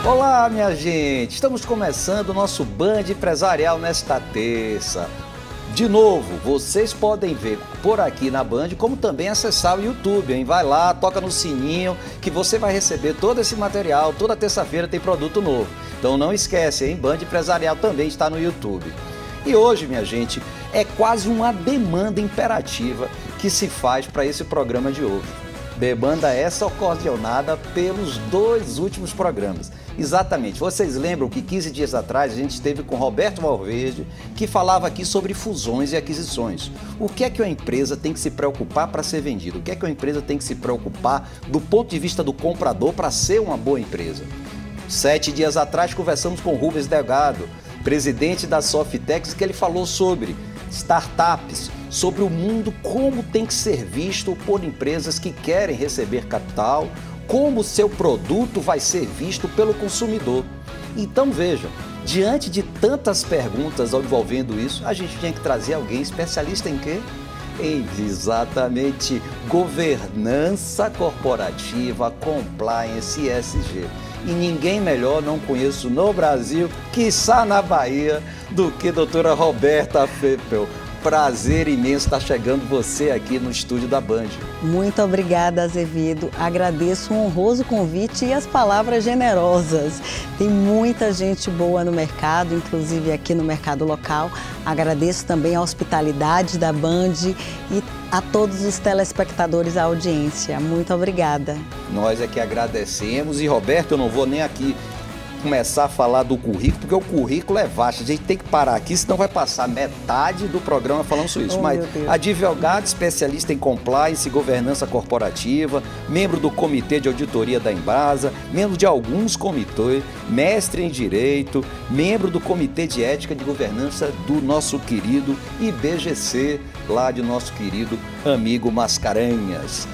Olá, minha gente! Estamos começando o nosso Band Empresarial nesta terça. De novo, vocês podem ver por aqui na Band, como também acessar o YouTube, hein? Vai lá, toca no sininho, que você vai receber todo esse material. Toda terça-feira tem produto novo. Então não esquece, hein? Band Empresarial também está no YouTube. E hoje, minha gente, é quase uma demanda imperativa que se faz para esse programa de hoje. Demanda essa ocasionada pelos dois últimos programas. Exatamente, vocês lembram que 15 dias atrás a gente esteve com Roberto Valverde, que falava aqui sobre fusões e aquisições. O que é que uma empresa tem que se preocupar para ser vendida? O que é que uma empresa tem que se preocupar do ponto de vista do comprador para ser uma boa empresa? 7 dias atrás conversamos com Rubens Delgado, presidente da Softex, que ele falou sobre startups, sobre o mundo, como tem que ser visto por empresas que querem receber capital, como o seu produto vai ser visto pelo consumidor. Então vejam, diante de tantas perguntas envolvendo isso, a gente tinha que trazer alguém especialista em quê? Exatamente, governança corporativa, compliance e ESG. E ninguém melhor, não conheço no Brasil, quiçá na Bahia, do que a doutora Roberta Feppel. Prazer imenso estar chegando você aqui no estúdio da Band. Muito obrigada, Azevedo. Agradeço o honroso convite e as palavras generosas. Tem muita gente boa no mercado, inclusive aqui no mercado local. Agradeço também a hospitalidade da Band e a todos os telespectadores da audiência. Muito obrigada. Nós é que agradecemos. E, Roberto, eu não vou nem aqui começar a falar do currículo, porque o currículo é vasto. A gente tem que parar aqui, senão vai passar metade do programa falando sobre isso. Mas advogado, especialista em compliance e governança corporativa, membro do Comitê de Auditoria da Embasa, membro de alguns comitês, mestre em Direito, membro do Comitê de Ética de Governança do nosso querido IBGC, lá de nosso querido amigo Mascarenhas.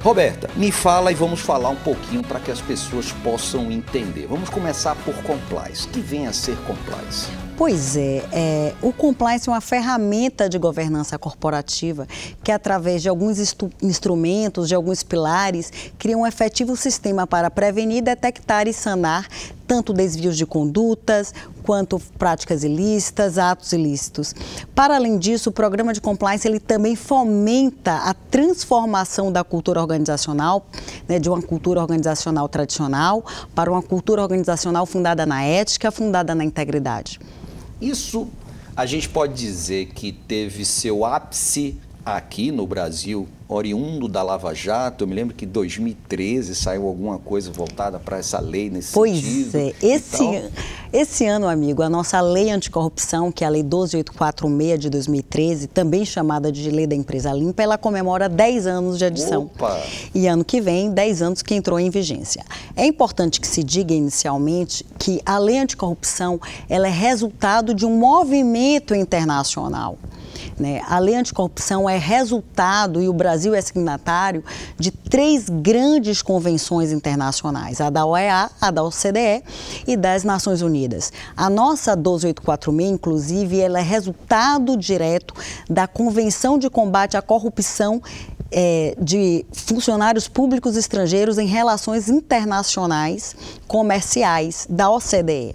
Roberta, me fala e vamos falar um pouquinho para que as pessoas possam entender. Vamos começar por compliance. O que vem a ser compliance? Pois é, o compliance é uma ferramenta de governança corporativa que, através de alguns instrumentos, de alguns pilares, cria um efetivo sistema para prevenir, detectar e sanar tanto desvios de condutas, quanto práticas ilícitas, atos ilícitos. Para além disso, o programa de compliance ele também fomenta a transformação da cultura organizacional, né, de uma cultura organizacional tradicional para uma cultura organizacional fundada na ética, fundada na integridade. Isso a gente pode dizer que teve seu ápice aqui no Brasil, oriundo da Lava Jato. Eu me lembro que em 2013 saiu alguma coisa voltada para essa lei nesse sentido. Pois é, esse ano, amigo, a nossa lei anticorrupção, que é a Lei 12.846 de 2013, também chamada de Lei da Empresa Limpa, ela comemora 10 anos de edição. Opa! E ano que vem, 10 anos que entrou em vigência. É importante que se diga inicialmente que a lei anticorrupção ela é resultado de um movimento internacional. A lei anticorrupção é resultado, e o Brasil é signatário, de 3 grandes convenções internacionais, a da OEA, a da OCDE e das Nações Unidas. A nossa 12.846, inclusive, ela é resultado direto da Convenção de Combate à Corrupção de funcionários públicos estrangeiros em relações internacionais comerciais da OCDE.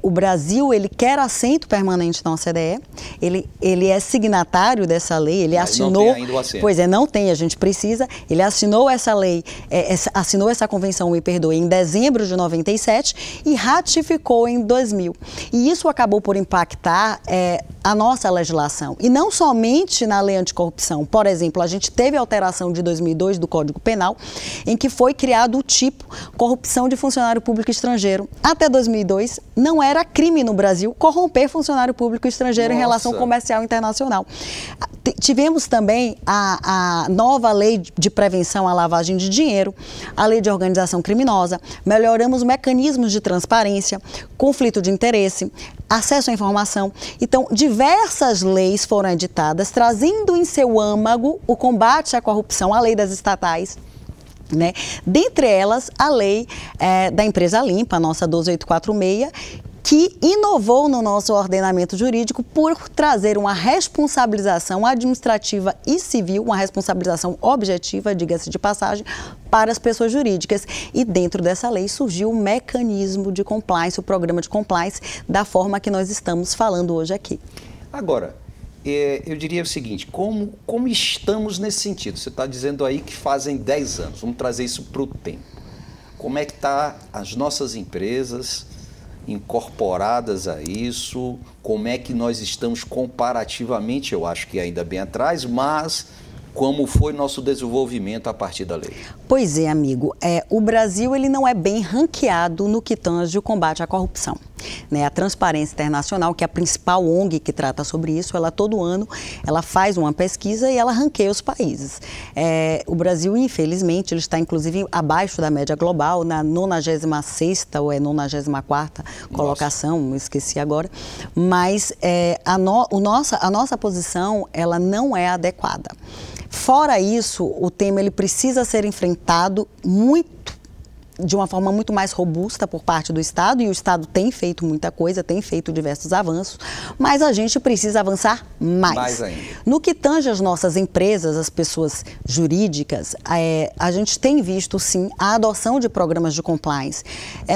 O Brasil, ele quer assento permanente na OCDE, ele é signatário dessa lei, ele assinou... Não tem ainda o assento. Pois é, não tem, a gente precisa. Ele assinou essa lei, assinou essa convenção, me perdoe, em dezembro de 97 e ratificou em 2000. E isso acabou por impactar a nossa legislação. E não somente na lei anticorrupção. Por exemplo, a gente teve a alteração de 2002 do Código Penal, em que foi criado o tipo corrupção de funcionário público estrangeiro. Até 2002, não era crime no Brasil corromper funcionário público estrangeiro em relação comercial internacional. Tivemos também a nova lei de prevenção à lavagem de dinheiro, a lei de organização criminosa, melhoramos mecanismos de transparência, conflito de interesse, acesso à informação. Então, diversas leis foram editadas, trazendo em seu âmago o combate à corrupção, a lei das estatais. Dentre elas, a lei da Empresa Limpa, a nossa 12.846, que inovou no nosso ordenamento jurídico por trazer uma responsabilização administrativa e civil, uma responsabilização objetiva, diga-se de passagem, para as pessoas jurídicas. E dentro dessa lei surgiu o mecanismo de compliance, o programa de compliance, da forma que nós estamos falando hoje aqui. Agora, eu diria o seguinte, como estamos nesse sentido? Você está dizendo aí que fazem 10 anos, vamos trazer isso para o tempo. Como é que estão as nossas empresas incorporadas a isso? Como é que nós estamos comparativamente, eu acho que ainda bem atrás, mas como foi nosso desenvolvimento a partir da lei? Pois é, amigo. O Brasil ele não é bem ranqueado no que tange o combate à corrupção. A Transparência Internacional, que é a principal ONG que trata sobre isso, ela todo ano ela faz uma pesquisa e ela ranqueia os países. O Brasil, infelizmente, ele está inclusive abaixo da média global, na 96ª ou 94ª colocação, esqueci agora, mas a nossa posição ela não é adequada. Fora isso, o tema ele precisa ser enfrentado de uma forma muito mais robusta por parte do Estado, e o Estado tem feito muita coisa, tem feito diversos avanços, mas a gente precisa avançar mais. Mais ainda. No que tange as nossas empresas, as pessoas jurídicas, a gente tem visto, sim, a adoção de programas de compliance.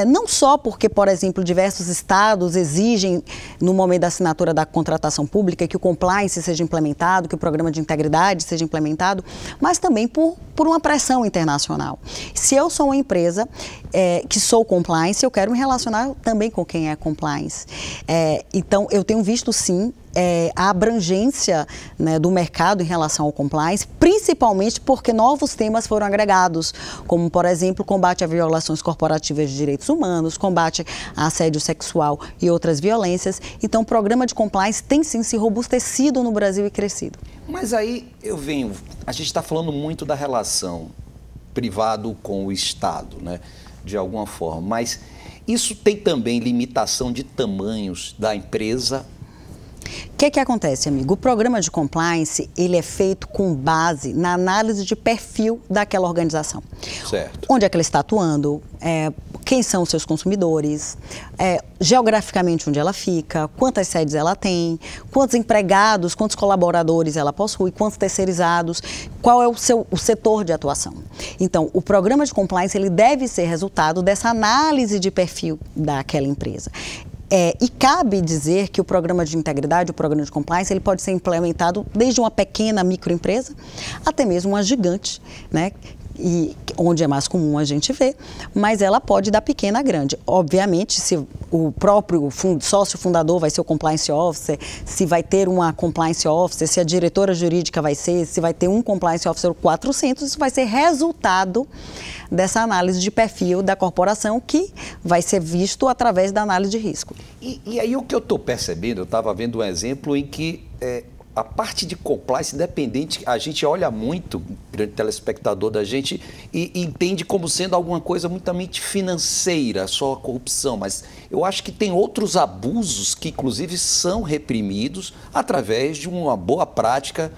Não só porque, por exemplo, diversos estados exigem, no momento da assinatura da contratação pública, que o compliance seja implementado, que o programa de integridade seja implementado, mas também por uma pressão internacional. Se eu sou uma empresa que sou compliance, eu quero me relacionar também com quem é compliance. Então, eu tenho visto, sim, a abrangência, né, do mercado em relação ao compliance, principalmente porque novos temas foram agregados, como, por exemplo, combate a violações corporativas de direitos humanos, combate a assédio sexual e outras violências. Então, o programa de compliance tem, sim, se robustecido no Brasil e crescido. Mas aí a gente está falando muito da relação privado com o Estado, né, de alguma forma, mas isso tem também limitação de tamanhos da empresa? O que acontece, amigo? O programa de compliance, ele é feito com base na análise de perfil daquela organização. Certo. Onde é que ela está atuando, quem são os seus consumidores, geograficamente onde ela fica, quantas sedes ela tem, quantos empregados, quantos colaboradores ela possui, quantos terceirizados, qual é o setor de atuação. Então, o programa de compliance, ele deve ser resultado dessa análise de perfil daquela empresa. E cabe dizer que o programa de integridade, o programa de compliance, ele pode ser implementado desde uma pequena microempresa até mesmo uma gigante, né? E onde é mais comum a gente ver, mas ela pode dar pequena a grande. Obviamente, se o próprio sócio fundador vai ser o compliance officer, se vai ter uma compliance officer, se a diretora jurídica vai ser, se vai ter um compliance officer 400, isso vai ser resultado dessa análise de perfil da corporação, que vai ser visto através da análise de risco. E aí o que eu estou percebendo, eu estava vendo um exemplo em que a parte de compliance independente, a gente olha muito, grande telespectador da gente, e entende como sendo alguma coisa muitamente financeira, só a corrupção, mas eu acho que tem outros abusos que inclusive são reprimidos através de uma boa prática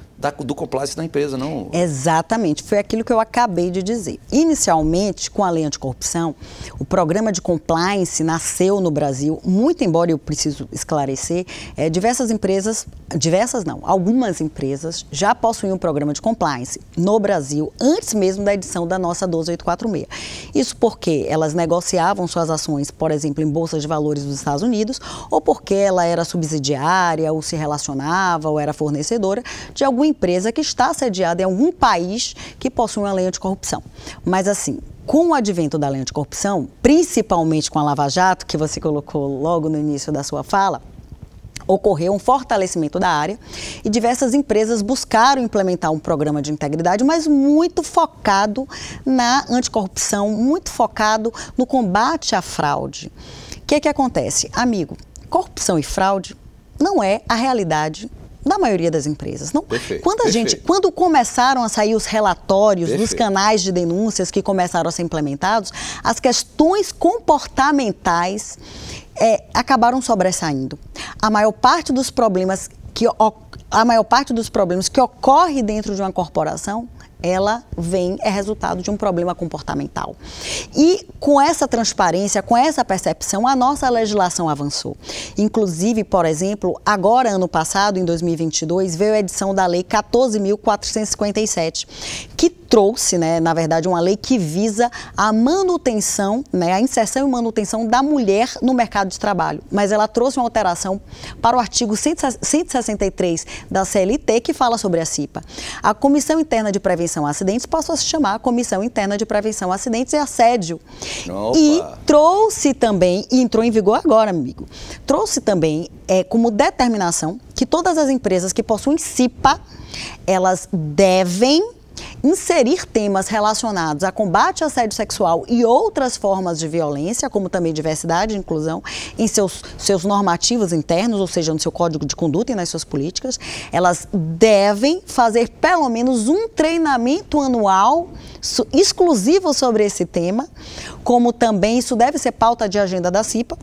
do compliance da empresa, não? Exatamente, foi aquilo que eu acabei de dizer. Inicialmente, com a lei anticorrupção, o programa de compliance nasceu no Brasil, muito embora eu preciso esclarecer, algumas empresas já possuíam um programa de compliance no Brasil, antes mesmo da edição da nossa 12846. Isso porque elas negociavam suas ações, por exemplo, em bolsas de valores dos Estados Unidos, ou porque ela era subsidiária, ou se relacionava, ou era fornecedora de alguma empresa que está sediada em algum país que possui uma lei anticorrupção. Mas assim, com o advento da lei anticorrupção, principalmente com a Lava Jato, que você colocou logo no início da sua fala, ocorreu um fortalecimento da área e diversas empresas buscaram implementar um programa de integridade, mas muito focado na anticorrupção, muito focado no combate à fraude. O que acontece? Amigo, corrupção e fraude não é a realidade da maioria das empresas. Não. Perfeito, quando começaram a sair os relatórios dos canais de denúncias que começaram a ser implementados, as questões comportamentais acabaram sobressaindo. A maior parte dos problemas que ocorre dentro de uma corporação ela é resultado de um problema comportamental. E com essa transparência, com essa percepção, a nossa legislação avançou. Inclusive, por exemplo, agora, ano passado, em 2022, veio a edição da Lei 14.457, que trouxe, na verdade, uma lei que visa a manutenção, a inserção e manutenção da mulher no mercado de trabalho. Mas ela trouxe uma alteração para o artigo 163 da CLT, que fala sobre a CIPA. A Comissão Interna de Prevenção a Acidentes passou a se chamar Comissão Interna de Prevenção a Acidentes e Assédio. Opa. E trouxe também, e entrou em vigor agora, amigo, trouxe também como determinação que todas as empresas que possuem CIPA, elas devem inserir temas relacionados a combate ao assédio sexual e outras formas de violência, como também diversidade e inclusão, em seus normativos internos, ou seja, no seu código de conduta e nas suas políticas. Elas devem fazer pelo menos um treinamento anual exclusivo sobre esse tema, como também isso deve ser pauta de agenda da CIPA,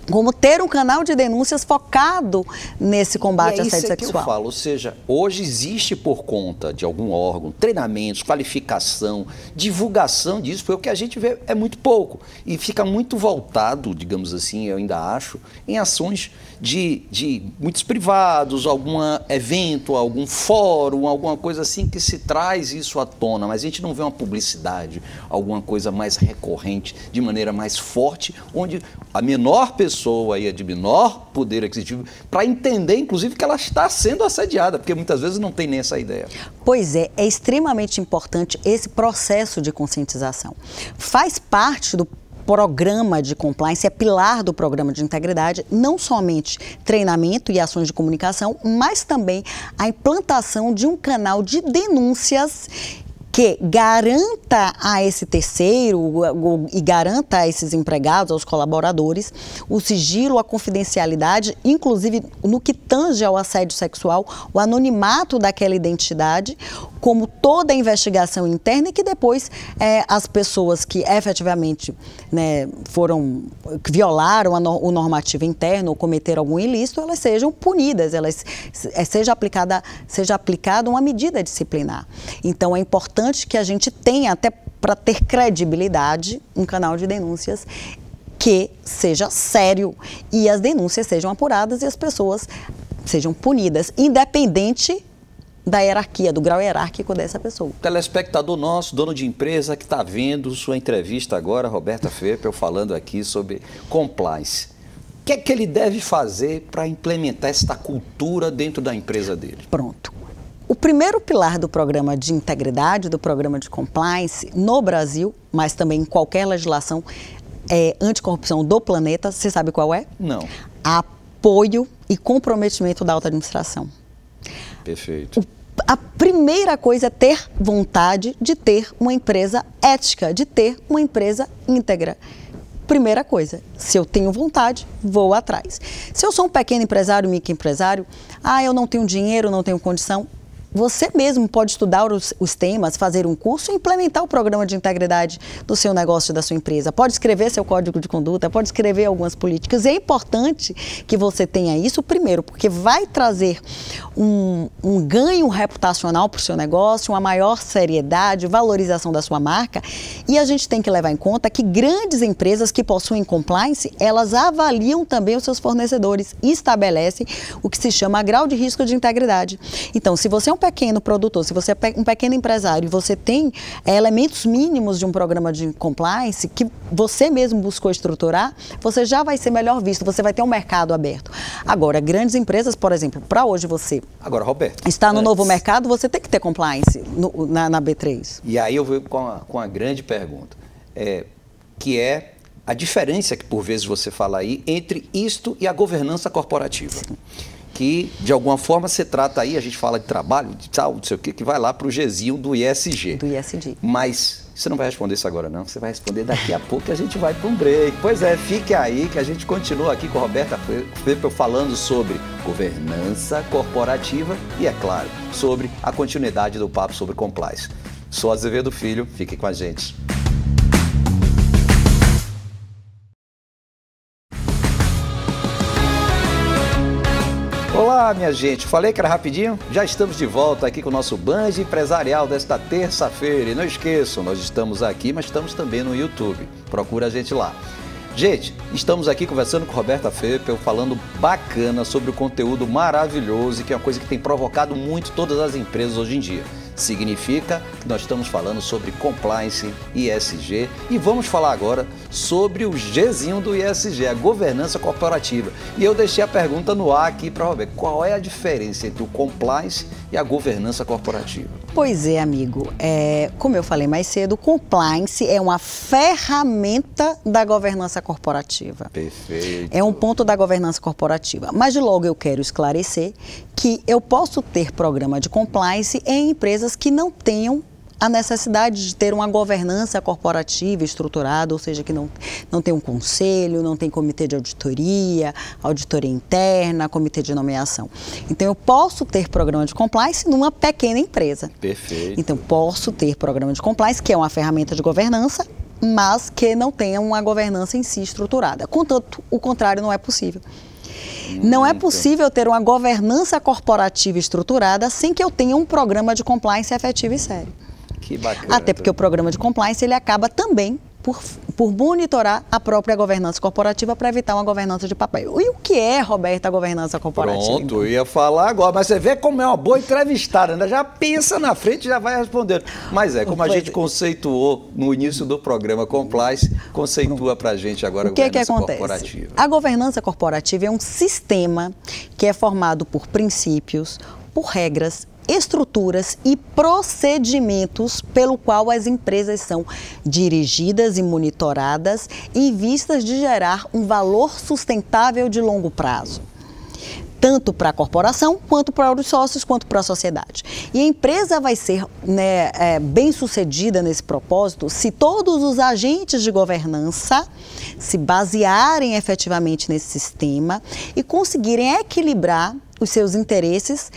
como ter um canal de denúncias focado nesse combate ao assédio sexual. Que eu falo, ou seja, hoje existe por conta de algum órgão, treinamentos, qualificação, divulgação disso, porque o que a gente vê é muito pouco. E fica muito voltado, digamos assim, eu ainda acho, em ações de muitos privados, algum evento, algum fórum, alguma coisa assim que se traz isso à tona, mas a gente não vê uma publicidade, alguma coisa mais recorrente, de maneira mais forte, onde a menor pessoa aí de menor poder aquisitivo, para entender, inclusive, que ela está sendo assediada, porque muitas vezes não tem nem essa ideia. Pois é extremamente importante esse processo de conscientização. Faz parte do programa de compliance, é pilar do programa de integridade, não somente treinamento e ações de comunicação, mas também a implantação de um canal de denúncias que garanta a esse terceiro e garanta a esses empregados, aos colaboradores, o sigilo, a confidencialidade, inclusive no que tange ao assédio sexual, o anonimato daquela identidade, como toda a investigação interna, e que depois as pessoas que efetivamente que violaram o normativo interno ou cometeram algum ilícito, elas sejam punidas, seja aplicada uma medida disciplinar. Então é importante que a gente tenha, até para ter credibilidade, um canal de denúncias que seja sério e as denúncias sejam apuradas e as pessoas sejam punidas, independente da hierarquia, do grau hierárquico dessa pessoa. Telespectador nosso, dono de empresa, que está vendo sua entrevista agora, Roberta Feppel, falando aqui sobre compliance. O que é que ele deve fazer para implementar esta cultura dentro da empresa dele? Pronto. O primeiro pilar do programa de integridade, do programa de compliance no Brasil, mas também em qualquer legislação anticorrupção do planeta, você sabe qual é? Não. Apoio e comprometimento da alta administração. Perfeito. A primeira coisa é ter vontade de ter uma empresa ética, de ter uma empresa íntegra. Primeira coisa, se eu tenho vontade, vou atrás. Se eu sou um pequeno empresário, microempresário, eu não tenho dinheiro, não tenho condição, você mesmo pode estudar os temas, fazer um curso e implementar o programa de integridade do seu negócio, da sua empresa. Pode escrever seu código de conduta, pode escrever algumas políticas. E é importante que você tenha isso, primeiro, porque vai trazer um ganho reputacional para o seu negócio, uma maior seriedade, valorização da sua marca. E a gente tem que levar em conta que grandes empresas que possuem compliance, elas avaliam também os seus fornecedores e estabelecem o que se chama grau de risco de integridade. Então, se você é um pequeno produtor, se você é um pequeno empresário e você tem elementos mínimos de um programa de compliance que você mesmo buscou estruturar, você já vai ser melhor visto, você vai ter um mercado aberto. Agora, grandes empresas, por exemplo, para hoje você Roberto, está no novo mercado, você tem que ter compliance na B3. E aí eu vou com a grande pergunta, que é a diferença que por vezes você fala aí entre isto e a governança corporativa. Que, de alguma forma, você trata aí, a gente fala de trabalho, de saúde, não sei o quê, que vai lá para o Gzinho do ISG. Do ISG. Mas você não vai responder isso agora, não. Você vai responder daqui a pouco, que a gente vai para um break. Pois é, fique aí, que a gente continua aqui com a Roberta Feppel falando sobre governança corporativa e, é claro, sobre a continuidade do papo sobre compliance. Sou Azevedo Filho, fique com a gente. Olá, Olá, minha gente. Falei que era rapidinho? Já estamos de volta aqui com o nosso Band Empresarial desta terça-feira. E não esqueçam, nós estamos aqui, mas estamos também no YouTube. Procura a gente lá. Gente, estamos aqui conversando com Roberta Feppel, falando bacana sobre o conteúdo maravilhoso, que é uma coisa que tem provocado muito todas as empresas hoje em dia. Significa que nós estamos falando sobre compliance, ESG, e vamos falar agora sobre o Gzinho do ESG, a governança corporativa. E eu deixei a pergunta no ar aqui para o Roberto. Qual é a diferença entre o compliance e a governança corporativa? Pois é, amigo. Como eu falei mais cedo, o compliance é uma ferramenta da governança corporativa. Perfeito. É um ponto da governança corporativa. Mas de logo eu quero esclarecer que eu posso ter programa de compliance em empresas que não tenham a necessidade de ter uma governança corporativa estruturada, ou seja, que não tem um conselho, não tem comitê de auditoria, auditoria interna, comitê de nomeação. Então, eu posso ter programa de compliance numa pequena empresa. Perfeito. Então, posso ter programa de compliance, que é uma ferramenta de governança, mas que não tenha uma governança em si estruturada. Contanto, o contrário não é possível. Não é possível ter uma governança corporativa estruturada sem que eu tenha um programa de compliance efetivo e sério. Que bacana. Até porque o programa de compliance ele acaba também por monitorar a própria governança corporativa para evitar uma governança de papel. E o que é, Roberta, a governança corporativa? Pronto, eu ia falar agora, mas você vê como é uma boa entrevistada, né? Já pensa na frente e já vai respondendo. Mas como a gente conceituou no início do programa Compliance, conceitua para a gente agora a governança corporativa. A governança corporativa é um sistema que é formado por princípios, por regras, estruturas e procedimentos pelo qual as empresas são dirigidas e monitoradas em vistas de gerar um valor sustentável de longo prazo, tanto para a corporação, quanto para os sócios, quanto para a sociedade. E a empresa vai ser bem sucedida nesse propósito se todos os agentes de governança se basearem efetivamente nesse sistema e conseguirem equilibrar os seus interesses,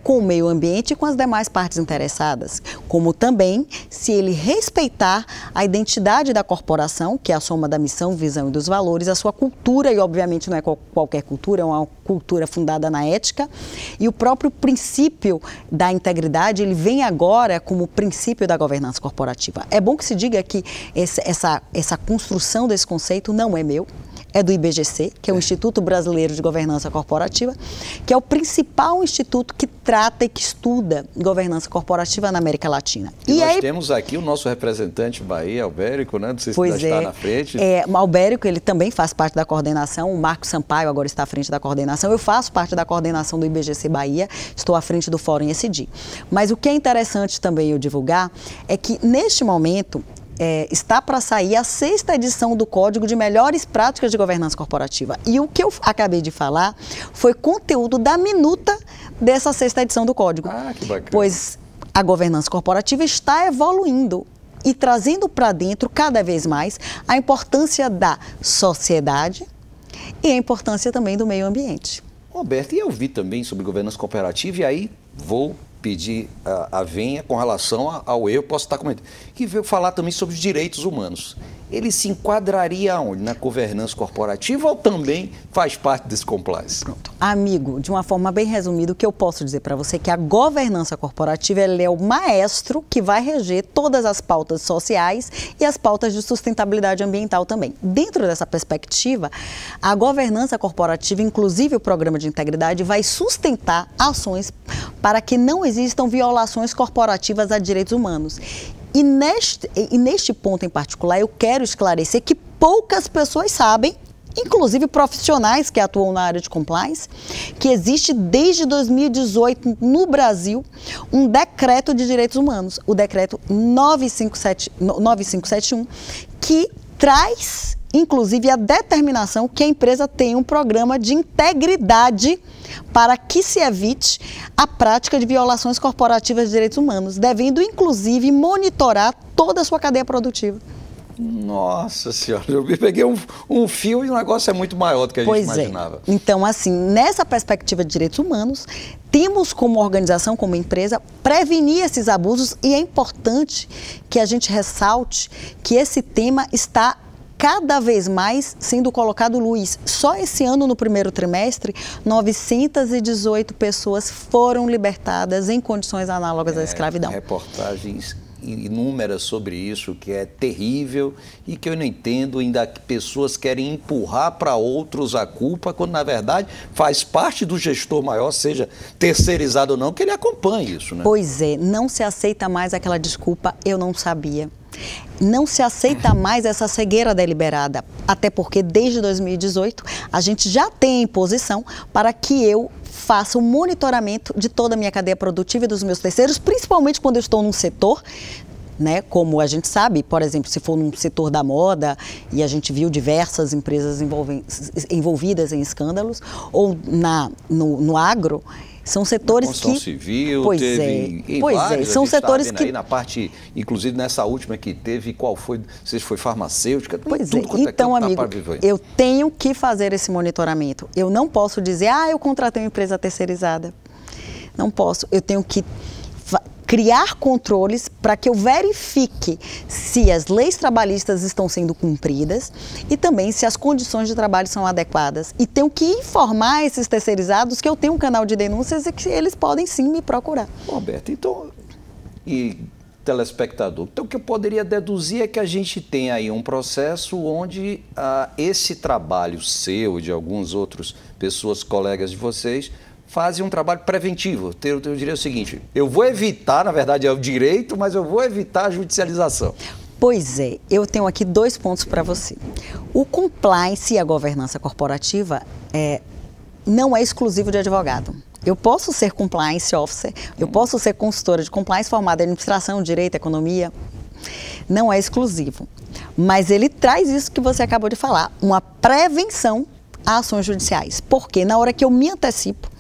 com o meio ambiente e com as demais partes interessadas, como também se ele respeitar a identidade da corporação, que é a soma da missão, visão e dos valores, a sua cultura, e obviamente não é qualquer cultura, é uma cultura fundada na ética, e o próprio princípio da integridade, ele vem agora como princípio da governança corporativa. É bom que se diga que essa construção desse conceito não é meu, é do IBGC, que é o Instituto Brasileiro de Governança Corporativa, que é o principal instituto que trata e que estuda governança corporativa na América Latina. E nós temos aqui o nosso representante Bahia, Albérico, né? Não sei se ainda está na frente. O Albérico, ele também faz parte da coordenação, o Marco Sampaio agora está à frente da coordenação, eu faço parte da coordenação do IBGC Bahia, estou à frente do Fórum ESG. Mas o que é interessante também eu divulgar é que, neste momento, está para sair a 6ª edição do Código de Melhores Práticas de Governança Corporativa. E o que eu acabei de falar foi conteúdo da minuta dessa 6ª edição do Código. Ah, que bacana. Pois a governança corporativa está evoluindo e trazendo para dentro cada vez mais a importância da sociedade e a importância também do meio ambiente. Roberto, e eu vi também sobre governança cooperativa, e aí vou pedir a venha com relação ao erro, posso estar comentando, que veio falar também sobre os direitos humanos. Ele se enquadraria onde? Na governança corporativa ou também faz parte desse compliance? Pronto. Amigo, de uma forma bem resumida, o que eu posso dizer para você é que a governança corporativa ela é o maestro que vai reger todas as pautas sociais e as pautas de sustentabilidade ambiental também. Dentro dessa perspectiva, a governança corporativa, inclusive o programa de integridade, vai sustentar ações para que não existam violações corporativas a direitos humanos. E neste ponto em particular, eu quero esclarecer que poucas pessoas sabem, inclusive profissionais que atuam na área de compliance, que existe desde 2018 no Brasil um decreto de direitos humanos, o decreto 9571, que traz, inclusive, a determinação que a empresa tem um programa de integridade para que se evite a prática de violações corporativas de direitos humanos, devendo, inclusive, monitorar toda a sua cadeia produtiva. Nossa Senhora, eu peguei um fio e o negócio é muito maior do que a gente imaginava. Então, assim, nessa perspectiva de direitos humanos, temos como organização, como empresa, prevenir esses abusos, e é importante que a gente ressalte que esse tema está cada vez mais sendo colocado luz. Só esse ano, no primeiro trimestre, 918 pessoas foram libertadas em condições análogas à escravidão. Reportagens inúmeras sobre isso, que é terrível e que eu não entendo, ainda que pessoas querem empurrar para outros a culpa, quando na verdade faz parte do gestor maior, seja terceirizado ou não, que ele acompanhe isso, né? Pois é, não se aceita mais aquela desculpa, eu não sabia. Não se aceita mais essa cegueira deliberada, até porque desde 2018 a gente já tem a imposição para que eu faça o monitoramento de toda a minha cadeia produtiva e dos meus terceiros, principalmente quando eu estou num setor, né, como a gente sabe, por exemplo, se for num setor da moda, e a gente viu diversas empresas envolvidas em escândalos, ou no agro, são setores construção que... civil, pois teve... Vários, são setores que... Aí na parte, inclusive nessa última que teve, qual foi? Não sei se foi farmacêutica, pois tudo quanto então, amigo, tá, eu tenho que fazer esse monitoramento. Eu não posso dizer, eu contratei uma empresa terceirizada. Não posso. Eu tenho que criar controles para que eu verifique se as leis trabalhistas estão sendo cumpridas e também se as condições de trabalho são adequadas. E tenho que informar esses terceirizados que eu tenho um canal de denúncias e que eles podem sim me procurar. Roberto, então, e telespectador, então o que eu poderia deduzir é que a gente tem aí um processo onde esse trabalho seu e de algumas outras pessoas, colegas de vocês, fazem um trabalho preventivo. Eu diria o seguinte, eu vou evitar, na verdade é o direito, mas eu vou evitar a judicialização. Pois é, eu tenho aqui 2 pontos para você. O compliance e a governança corporativa não é exclusivo de advogado. Eu posso ser compliance officer, eu posso ser consultora de compliance formada em administração, direito, economia. Não é exclusivo. Mas ele traz isso que você acabou de falar, uma prevenção a ações judiciais. Porque na hora que eu me antecipo,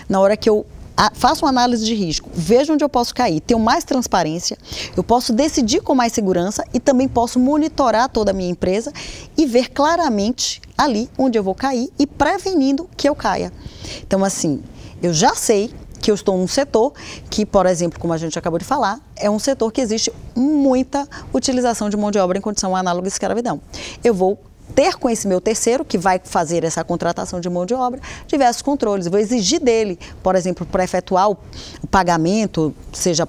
na hora que eu faço uma análise de risco, vejo onde eu posso cair, tenho mais transparência, eu posso decidir com mais segurança e também posso monitorar toda a minha empresa e ver claramente ali onde eu vou cair e prevenindo que eu caia. Então, assim, eu já sei que eu estou num setor que, por exemplo, como a gente acabou de falar, é um setor que existe muita utilização de mão de obra em condição análoga à escravidão. Eu vou ter com esse meu terceiro, que vai fazer essa contratação de mão de obra, diversos controles. Eu vou exigir dele, por exemplo, para efetuar o pagamento, seja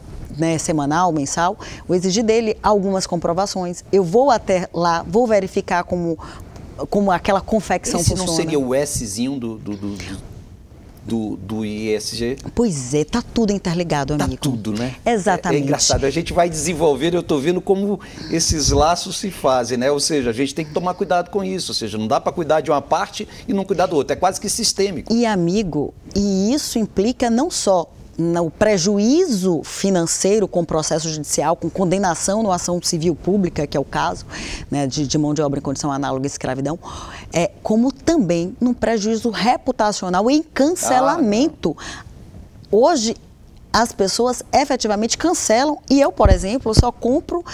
semanal, mensal, vou exigir dele algumas comprovações. Eu vou até lá, vou verificar como aquela confecção funciona. Esse não seria o Szinho do ISG? Pois é, tá tudo interligado, amigo. Tá tudo, né? Exatamente. É engraçado, a gente vai desenvolvendo, eu tô vendo como esses laços se fazem, né? Ou seja, a gente tem que tomar cuidado com isso, ou seja, não dá para cuidar de uma parte e não cuidar do outro, é quase que sistêmico. E, amigo, e isso implica não só no prejuízo financeiro com processo judicial, com condenação numa ação civil pública, que é o caso, né, de mão de obra em condição análoga à escravidão, como também num prejuízo reputacional em cancelamento. Hoje, as pessoas efetivamente cancelam e eu, por exemplo, só compro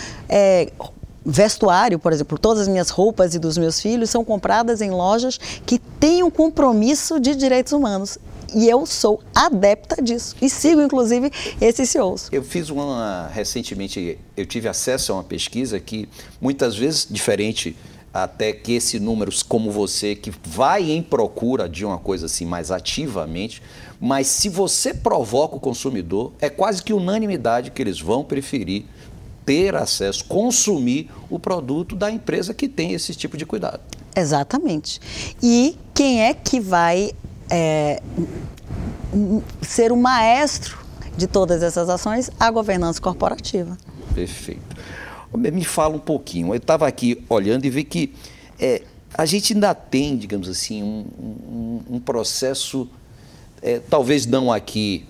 vestuário, por exemplo, todas as minhas roupas e dos meus filhos são compradas em lojas que têm um compromisso de direitos humanos. E eu sou adepta disso. E sigo, inclusive, esses CEOs. Eu fiz recentemente, eu tive acesso a uma pesquisa que, muitas vezes, diferente até que esse número, como você, que vai em procura de uma coisa assim mais ativamente, mas se você provoca o consumidor, é quase que unanimidade que eles vão preferir ter acesso, consumir o produto da empresa que tem esse tipo de cuidado. Exatamente. E quem é que vai ser o maestro de todas essas ações? A governança corporativa. Perfeito. Me fala um pouquinho, eu estava aqui olhando e vi que a gente ainda tem, digamos assim, um processo, talvez não aqui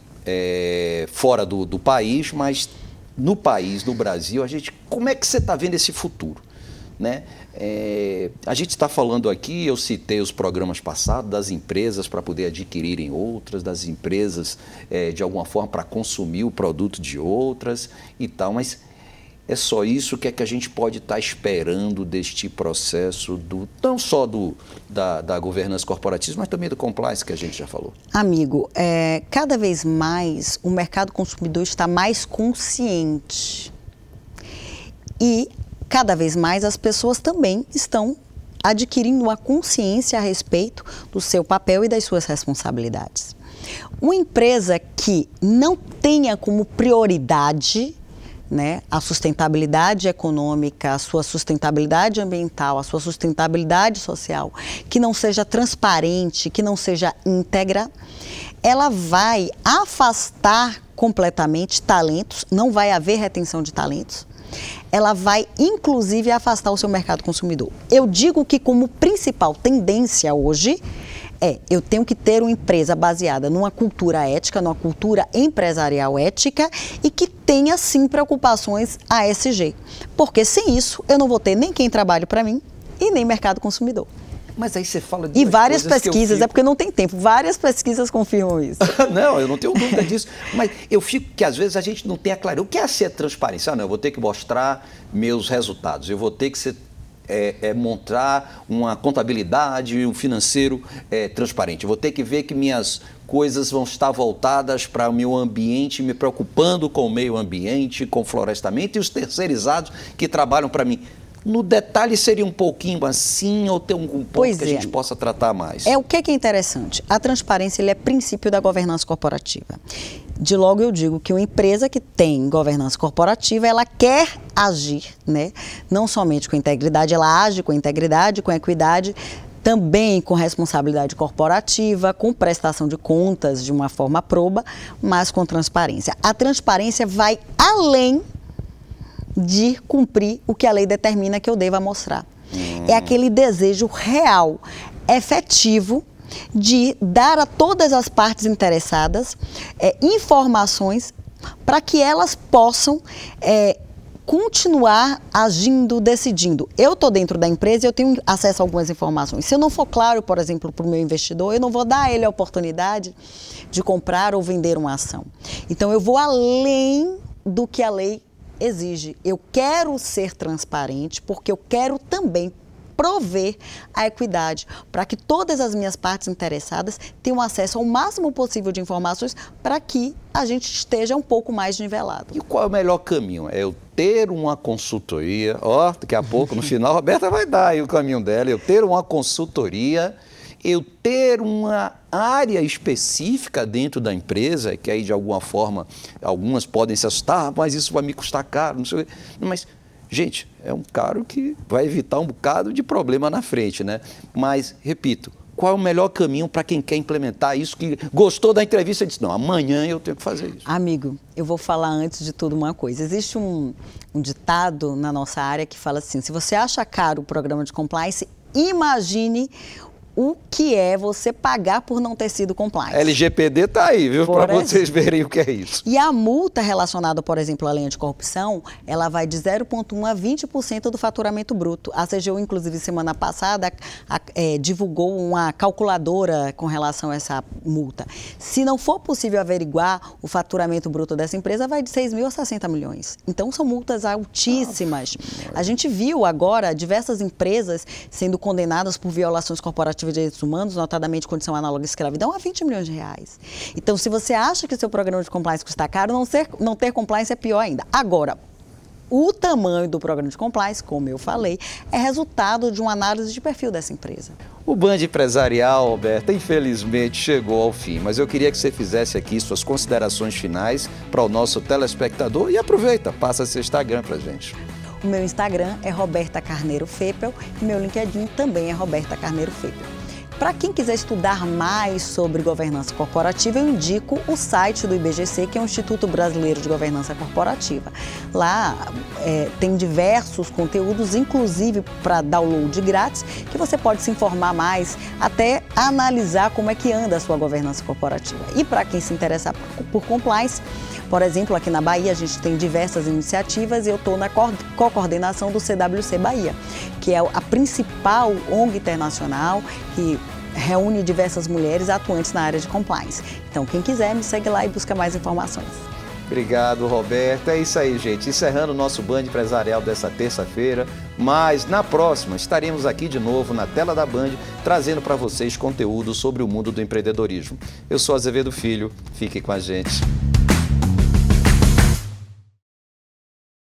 fora do país, mas no país, no Brasil, como é que você está vendo esse futuro? Né? A gente está falando aqui, eu citei os programas passados, das empresas para poder adquirirem outras, das empresas, de alguma forma, para consumir o produto de outras e tal, mas é só isso que a gente pode estar esperando deste processo, não só da governança corporativa, mas também do compliance, que a gente já falou. Amigo, cada vez mais o mercado consumidor está mais consciente e cada vez mais as pessoas também estão adquirindo uma consciência a respeito do seu papel e das suas responsabilidades. Uma empresa que não tenha como prioridade, né, a sustentabilidade econômica, a sua sustentabilidade ambiental, a sua sustentabilidade social, que não seja transparente, que não seja íntegra, ela vai afastar completamente talentos, não vai haver retenção de talentos, ela vai inclusive afastar o seu mercado consumidor. Eu digo que como principal tendência hoje eu tenho que ter uma empresa baseada numa cultura ética, numa cultura empresarial ética e que tenha sim preocupações ASG, porque sem isso eu não vou ter nem quem trabalhe para mim e nem mercado consumidor. Mas aí você fala de E várias pesquisas, é porque não tem tempo, várias pesquisas confirmam isso. Não, eu não tenho dúvida disso, mas eu fico que às vezes a gente não tem a clareza. O que é ser transparência? Ah, não, eu vou ter que mostrar meus resultados, eu vou ter que montar uma contabilidade, um financeiro transparente, eu vou ter que ver que minhas coisas vão estar voltadas para o meu ambiente, me preocupando com o meio ambiente, com o florestamento e os terceirizados que trabalham para mim. No detalhe seria um pouquinho assim ou tem um ponto que a gente possa tratar mais? O que é interessante? A transparência ele é princípio da governança corporativa. De logo eu digo que uma empresa que tem governança corporativa, ela quer agir, né? Não somente com integridade, ela age com integridade, com equidade, também com responsabilidade corporativa, com prestação de contas de uma forma proba, mas com transparência. A transparência vai além de cumprir o que a lei determina que eu deva mostrar. É aquele desejo real, efetivo, de dar a todas as partes interessadas informações para que elas possam continuar agindo, decidindo. Eu estou dentro da empresa e eu tenho acesso a algumas informações. Se eu não for claro, por exemplo, para o meu investidor, eu não vou dar a ele a oportunidade de comprar ou vender uma ação. Então, eu vou além do que a lei exige. Eu quero ser transparente porque eu quero também prover a equidade para que todas as minhas partes interessadas tenham acesso ao máximo possível de informações para que a gente esteja um pouco mais nivelado. E qual é o melhor caminho? É eu ter uma consultoria, daqui a pouco, no final, a Roberta vai dar aí o caminho dela, eu ter uma consultoria, eu ter uma área específica dentro da empresa, que aí de alguma forma, algumas podem se assustar, mas isso vai me custar caro, não sei o quê. Mas, gente, é um caro que vai evitar um bocado de problema na frente, né? Mas, repito, qual é o melhor caminho para quem quer implementar isso, que gostou da entrevista e disse, não, amanhã eu tenho que fazer isso? Amigo, eu vou falar antes de tudo uma coisa. Existe um ditado na nossa área que fala assim, se você acha caro o programa de compliance, imagine o que é você pagar por não ter sido compliance. LGPD está aí, viu? Para vocês verem o que é isso. E a multa relacionada, por exemplo, à lei anticorrupção, ela vai de 0,1% a 20% do faturamento bruto. A CGU, inclusive, semana passada, divulgou uma calculadora com relação a essa multa. Se não for possível averiguar o faturamento bruto dessa empresa, vai de 6 mil a 60 milhões. Então, são multas altíssimas. A gente viu agora diversas empresas sendo condenadas por violações corporativas de direitos humanos, notadamente condição análoga à escravidão, a 20 milhões de reais. Então, se você acha que o seu programa de compliance custa caro, não ter compliance é pior ainda. Agora, o tamanho do programa de compliance, como eu falei, é resultado de uma análise de perfil dessa empresa. O Band Empresarial, Roberta, infelizmente chegou ao fim, mas eu queria que você fizesse aqui suas considerações finais para o nosso telespectador e aproveita, passa seu Instagram para a gente. O meu Instagram é Roberta Carneiro Feppel e meu LinkedIn também é Roberta Carneiro Feppel. Para quem quiser estudar mais sobre governança corporativa, eu indico o site do IBGC, que é o Instituto Brasileiro de Governança Corporativa. Lá tem diversos conteúdos, inclusive para download grátis, que você pode se informar mais, até analisar como é que anda a sua governança corporativa. E para quem se interessar por compliance, por exemplo, aqui na Bahia a gente tem diversas iniciativas e eu estou na co-coordenação do CWC Bahia, que é a principal ONG internacional que reúne diversas mulheres atuantes na área de compliance. Então, quem quiser, me segue lá e busca mais informações. Obrigado, Roberta. É isso aí, gente. Encerrando o nosso Band Empresarial dessa terça-feira, mas na próxima estaremos aqui de novo na tela da Band, trazendo para vocês conteúdo sobre o mundo do empreendedorismo. Eu sou Azevedo Filho, fique com a gente.